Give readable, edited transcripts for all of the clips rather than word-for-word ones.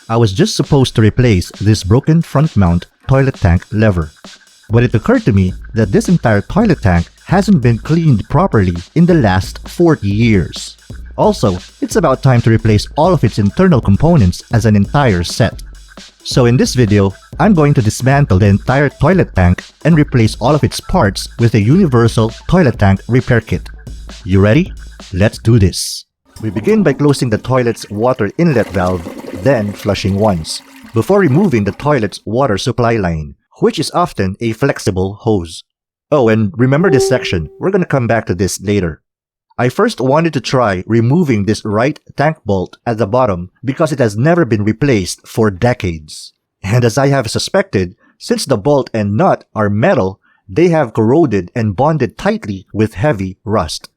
I was just supposed to replace this broken front mount toilet tank lever. But it occurred to me that this entire toilet tank hasn't been cleaned properly in the last 40 years. Also, it's about time to replace all of its internal components as an entire set. So in this video, I'm going to dismantle the entire toilet tank and replace all of its parts with a universal toilet tank repair kit. You ready? Let's do this. We begin by closing the toilet's water inlet valve, then flushing once, before removing the toilet's water supply line, which is often a flexible hose. Oh, and remember this section, we're gonna come back to this later. I first wanted to try removing this right tank bolt at the bottom because it has never been replaced for decades. And as I have suspected, since the bolt and nut are metal, they have corroded and bonded tightly with heavy rust.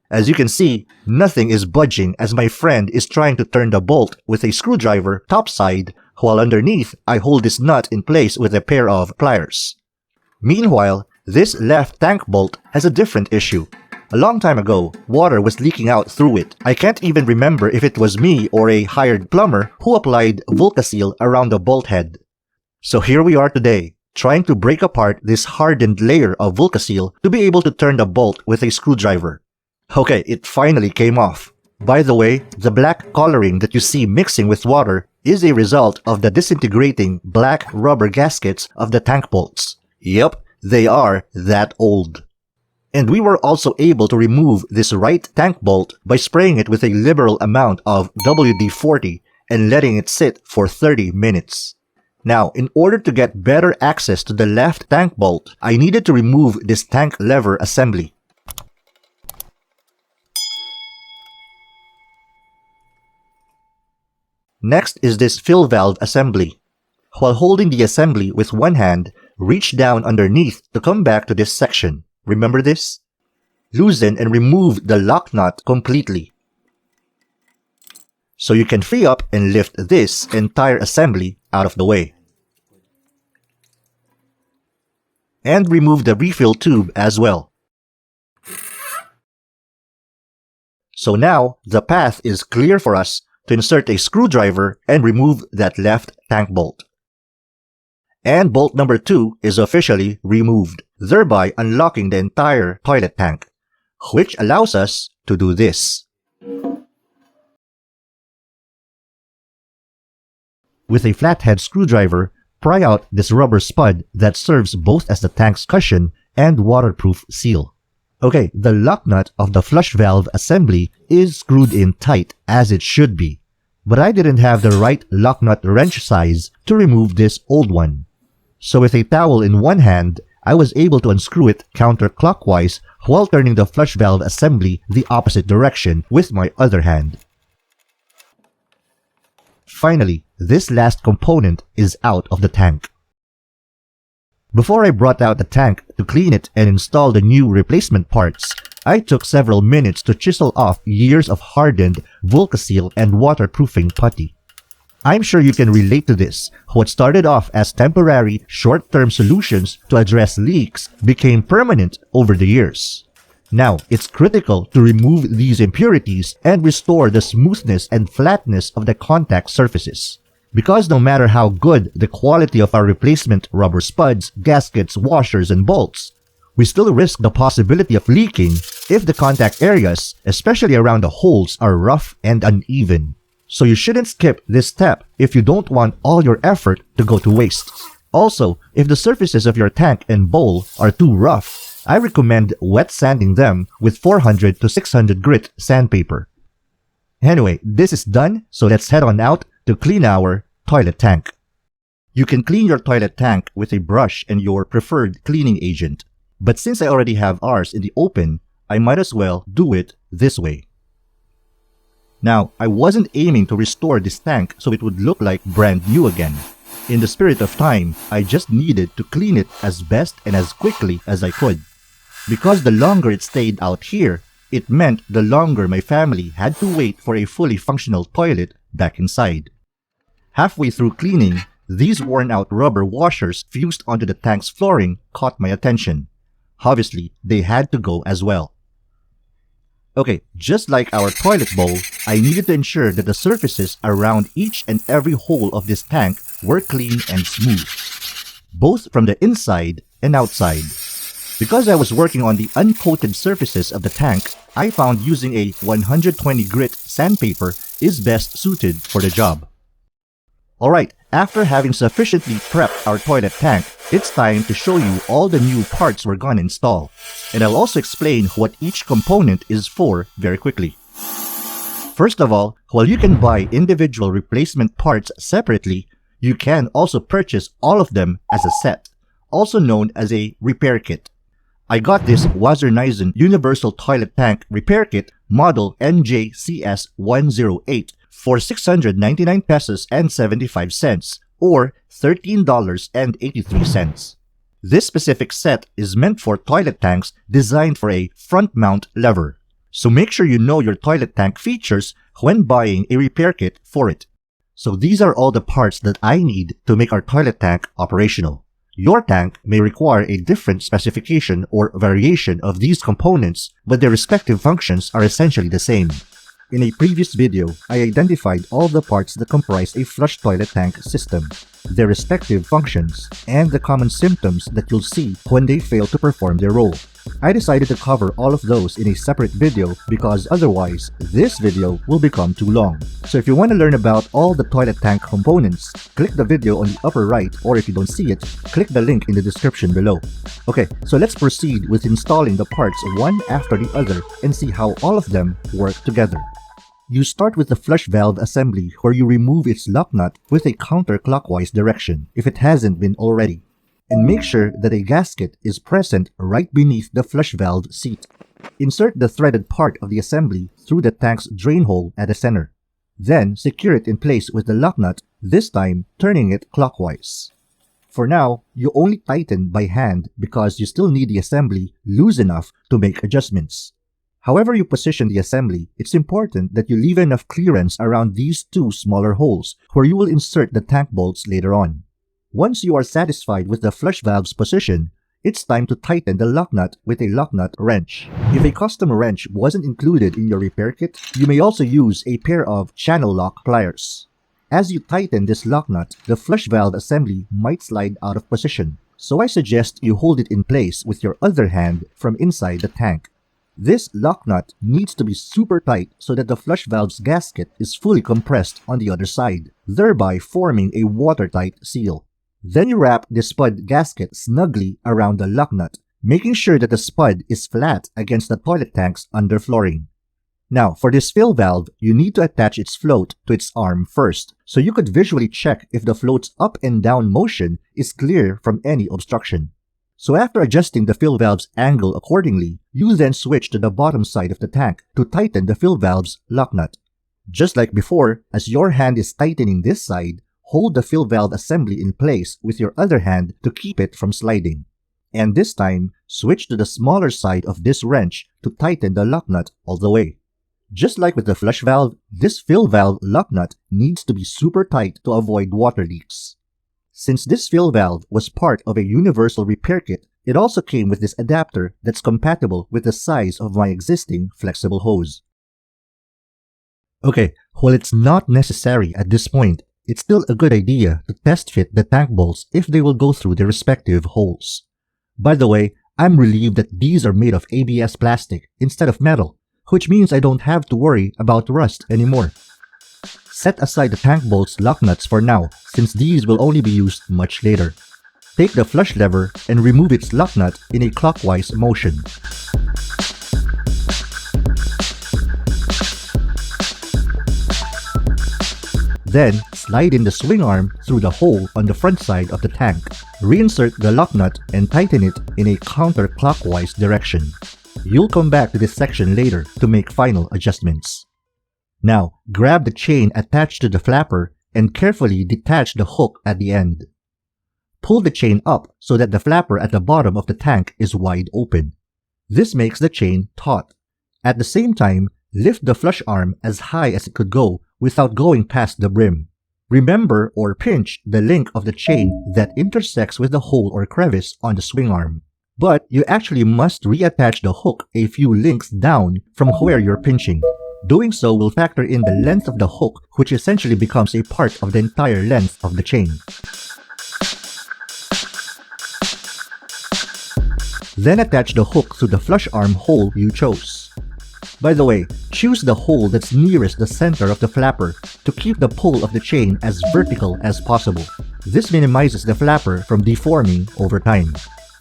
As you can see, nothing is budging as my friend is trying to turn the bolt with a screwdriver topside, while underneath I hold this nut in place with a pair of pliers. Meanwhile, this left tank bolt has a different issue. A long time ago, water was leaking out through it. I can't even remember if it was me or a hired plumber who applied Volcaseal around the bolt head. So here we are today, trying to break apart this hardened layer of Volcaseal to be able to turn the bolt with a screwdriver. Okay, it finally came off. By the way, the black coloring that you see mixing with water is a result of the disintegrating black rubber gaskets of the tank bolts. Yep, they are that old. And we were also able to remove this right tank bolt by spraying it with a liberal amount of WD-40 and letting it sit for 30 minutes. Now, in order to get better access to the left tank bolt, I needed to remove this tank lever assembly. Next is this fill valve assembly. While holding the assembly with one hand, reach down underneath to come back to this section. Remember this? Loosen and remove the lock nut completely. So you can free up and lift this entire assembly out of the way. And remove the refill tube as well. So now, the path is clear for us to insert a screwdriver and remove that left tank bolt. And bolt number 2 is officially removed, thereby unlocking the entire toilet tank, which allows us to do this. With a flathead screwdriver, pry out this rubber spud that serves both as the tank's cushion and waterproof seal. Okay, the lock nut of the flush valve assembly is screwed in tight as it should be, but I didn't have the right lock nut wrench size to remove this old one. So with a towel in one hand, I was able to unscrew it counterclockwise while turning the flush valve assembly the opposite direction with my other hand. Finally, this last component is out of the tank. Before I brought out the tank to clean it and install the new replacement parts, I took several minutes to chisel off years of hardened Volcaseal and waterproofing putty. I'm sure you can relate to this. What started off as temporary, short-term solutions to address leaks became permanent over the years. Now, it's critical to remove these impurities and restore the smoothness and flatness of the contact surfaces. Because no matter how good the quality of our replacement rubber spuds, gaskets, washers, and bolts, we still risk the possibility of leaking if the contact areas, especially around the holes, are rough and uneven. So you shouldn't skip this step if you don't want all your effort to go to waste. Also, if the surfaces of your tank and bowl are too rough, I recommend wet sanding them with 400 to 600 grit sandpaper. Anyway, this is done, so let's head on out to clean our toilet tank. You can clean your toilet tank with a brush and your preferred cleaning agent. But since I already have ours in the open, I might as well do it this way. Now, I wasn't aiming to restore this tank so it would look like brand new again. In the spirit of time, I just needed to clean it as best and as quickly as I could. Because the longer it stayed out here, it meant the longer my family had to wait for a fully functional toilet back inside. Halfway through cleaning, these worn-out rubber washers fused onto the tank's flooring caught my attention. Obviously, they had to go as well. Okay, just like our toilet bowl, I needed to ensure that the surfaces around each and every hole of this tank were clean and smooth, both from the inside and outside. Because I was working on the uncoated surfaces of the tank, I found using a 120 grit sandpaper is best suited for the job. Alright, after having sufficiently prepped our toilet tank, it's time to show you all the new parts we're gonna install. And I'll also explain what each component is for very quickly. First of all, while you can buy individual replacement parts separately, you can also purchase all of them as a set, also known as a repair kit. I got this Wassernison Universal Toilet Tank Repair Kit model NJCS 108 for 699 pesos and 75 cents or $13.83. This specific set is meant for toilet tanks designed for a front mount lever. So make sure you know your toilet tank features when buying a repair kit for it. So these are all the parts that I need to make our toilet tank operational. Your tank may require a different specification or variation of these components, but their respective functions are essentially the same. In a previous video, I identified all the parts that comprise a flush toilet tank system, their respective functions, and the common symptoms that you'll see when they fail to perform their role. I decided to cover all of those in a separate video because otherwise, this video will become too long. So if you want to learn about all the toilet tank components, click the video on the upper right, or if you don't see it, click the link in the description below. Okay, so let's proceed with installing the parts one after the other and see how all of them work together. You start with the flush valve assembly where you remove its lock nut with a counterclockwise direction if it hasn't been already. And make sure that a gasket is present right beneath the flush valve seat. Insert the threaded part of the assembly through the tank's drain hole at the center. Then secure it in place with the lock nut, this time turning it clockwise. For now, you only tighten by hand because you still need the assembly loose enough to make adjustments. However you position the assembly, it's important that you leave enough clearance around these two smaller holes where you will insert the tank bolts later on. Once you are satisfied with the flush valve's position, it's time to tighten the lock nut with a lock nut wrench. If a custom wrench wasn't included in your repair kit, you may also use a pair of channel lock pliers. As you tighten this lock nut, the flush valve assembly might slide out of position, so I suggest you hold it in place with your other hand from inside the tank. This lock nut needs to be super tight so that the flush valve's gasket is fully compressed on the other side, thereby forming a watertight seal. Then you wrap the spud gasket snugly around the lock nut, making sure that the spud is flat against the toilet tank's underflooring. Now, for this fill valve, you need to attach its float to its arm first, so you could visually check if the float's up and down motion is clear from any obstruction. So after adjusting the fill valve's angle accordingly, you then switch to the bottom side of the tank to tighten the fill valve's lock nut. Just like before, as your hand is tightening this side, hold the fill valve assembly in place with your other hand to keep it from sliding. And this time, switch to the smaller side of this wrench to tighten the lock nut all the way. Just like with the flush valve, this fill valve lock nut needs to be super tight to avoid water leaks. Since this fill valve was part of a universal repair kit, it also came with this adapter that's compatible with the size of my existing flexible hose. Okay, while it's not necessary at this point, it's still a good idea to test fit the tank bolts if they will go through their respective holes. By the way, I'm relieved that these are made of ABS plastic instead of metal, which means I don't have to worry about rust anymore. Set aside the tank bolt's lock nuts for now, since these will only be used much later. Take the flush lever and remove its lock nut in a clockwise motion. Then, slide in the swing arm through the hole on the front side of the tank. Reinsert the lock nut and tighten it in a counterclockwise direction. You'll come back to this section later to make final adjustments. Now, grab the chain attached to the flapper and carefully detach the hook at the end. Pull the chain up so that the flapper at the bottom of the tank is wide open. This makes the chain taut. At the same time, lift the flush arm as high as it could go without going past the brim. Remember or pinch the link of the chain that intersects with the hole or crevice on the swing arm. But you actually must reattach the hook a few links down from where you're pinching. Doing so will factor in the length of the hook, which essentially becomes a part of the entire length of the chain. Then attach the hook to the flush arm hole you chose. By the way, choose the hole that's nearest the center of the flapper to keep the pull of the chain as vertical as possible. This minimizes the flapper from deforming over time.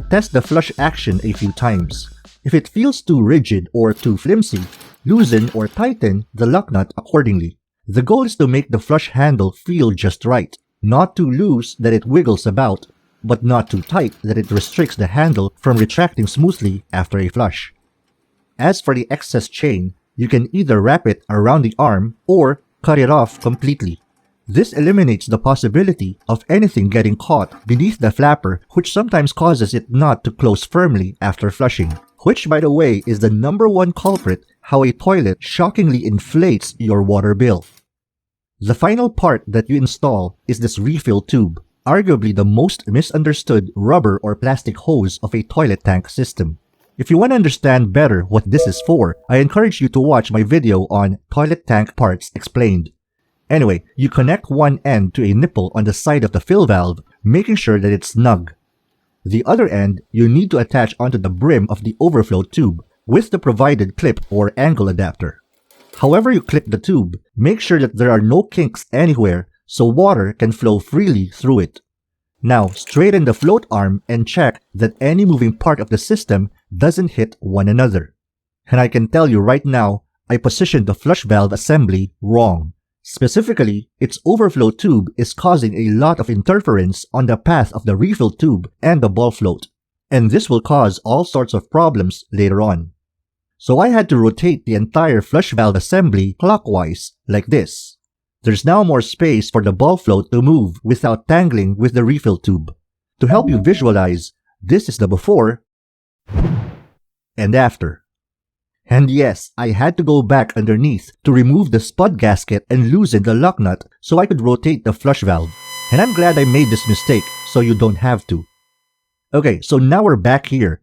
Test the flush action a few times. If it feels too rigid or too flimsy, loosen or tighten the locknut accordingly. The goal is to make the flush handle feel just right, not too loose that it wiggles about, but not too tight that it restricts the handle from retracting smoothly after a flush. As for the excess chain, you can either wrap it around the arm or cut it off completely. This eliminates the possibility of anything getting caught beneath the flapper, which sometimes causes it not to close firmly after flushing, which by the way is the #1 culprit how a toilet shockingly inflates your water bill. The final part that you install is this refill tube, arguably the most misunderstood rubber or plastic hose of a toilet tank system. If you want to understand better what this is for, I encourage you to watch my video on Toilet Tank Parts Explained. Anyway, you connect one end to a nipple on the side of the fill valve, making sure that it's snug. The other end you need to attach onto the brim of the overflow tube with the provided clip or angle adapter. However you clip the tube, make sure that there are no kinks anywhere so water can flow freely through it. Now, straighten the float arm and check that any moving part of the system doesn't hit one another. And I can tell you right now, I positioned the flush valve assembly wrong. Specifically, its overflow tube is causing a lot of interference on the path of the refill tube and the ball float, and this will cause all sorts of problems later on. So I had to rotate the entire flush valve assembly clockwise, like this. There's now more space for the ball float to move without tangling with the refill tube. To help you visualize, this is the before and after. And yes, I had to go back underneath to remove the spud gasket and loosen the locknut so I could rotate the flush valve. And I'm glad I made this mistake so you don't have to. Okay, so now we're back here.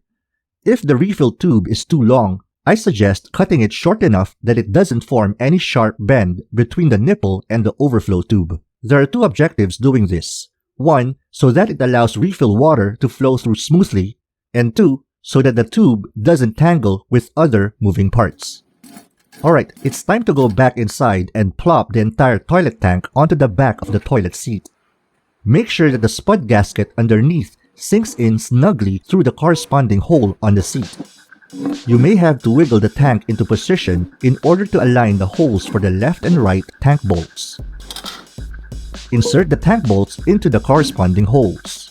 If the refill tube is too long, I suggest cutting it short enough that it doesn't form any sharp bend between the nipple and the overflow tube. There are two objectives doing this. One, so that it allows refill water to flow through smoothly, and two, so that the tube doesn't tangle with other moving parts. Alright, it's time to go back inside and plop the entire toilet tank onto the back of the toilet seat. Make sure that the spud gasket underneath sinks in snugly through the corresponding hole on the seat. You may have to wiggle the tank into position in order to align the holes for the left and right tank bolts. Insert the tank bolts into the corresponding holes.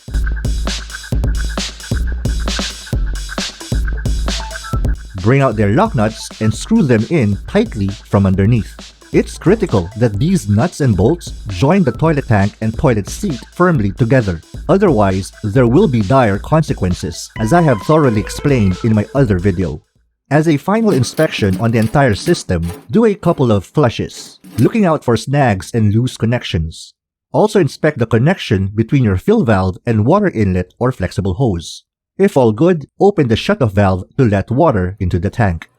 Bring out their lock nuts and screw them in tightly from underneath. It's critical that these nuts and bolts join the toilet tank and toilet seat firmly together. Otherwise, there will be dire consequences, as I have thoroughly explained in my other video. As a final inspection on the entire system, do a couple of flushes, looking out for snags and loose connections. Also inspect the connection between your fill valve and water inlet or flexible hose. If all good, open the shutoff valve to let water into the tank.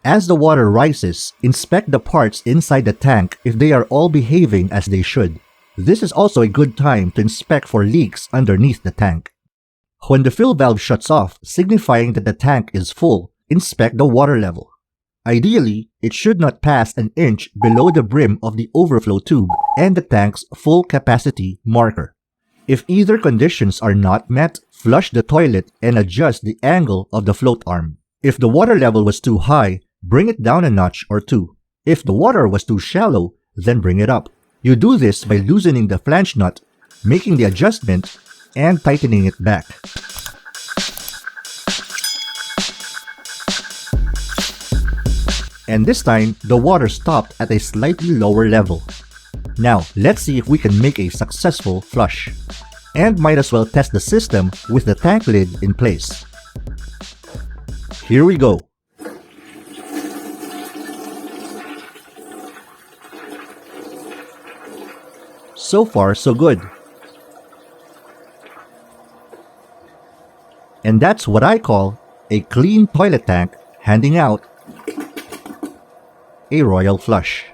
As the water rises, inspect the parts inside the tank if they are all behaving as they should. This is also a good time to inspect for leaks underneath the tank. When the fill valve shuts off, signifying that the tank is full, inspect the water level. Ideally, it should not pass an inch below the brim of the overflow tube and the tank's full capacity marker. If either conditions are not met, flush the toilet and adjust the angle of the float arm. If the water level was too high, bring it down a notch or two. If the water was too shallow, then bring it up. You do this by loosening the flange nut, making the adjustment, and tightening it back. And this time, the water stopped at a slightly lower level. Now, let's see if we can make a successful flush. And might as well test the system with the tank lid in place. Here we go. So far, so good. And that's what I call a clean toilet tank handing out a royal flush.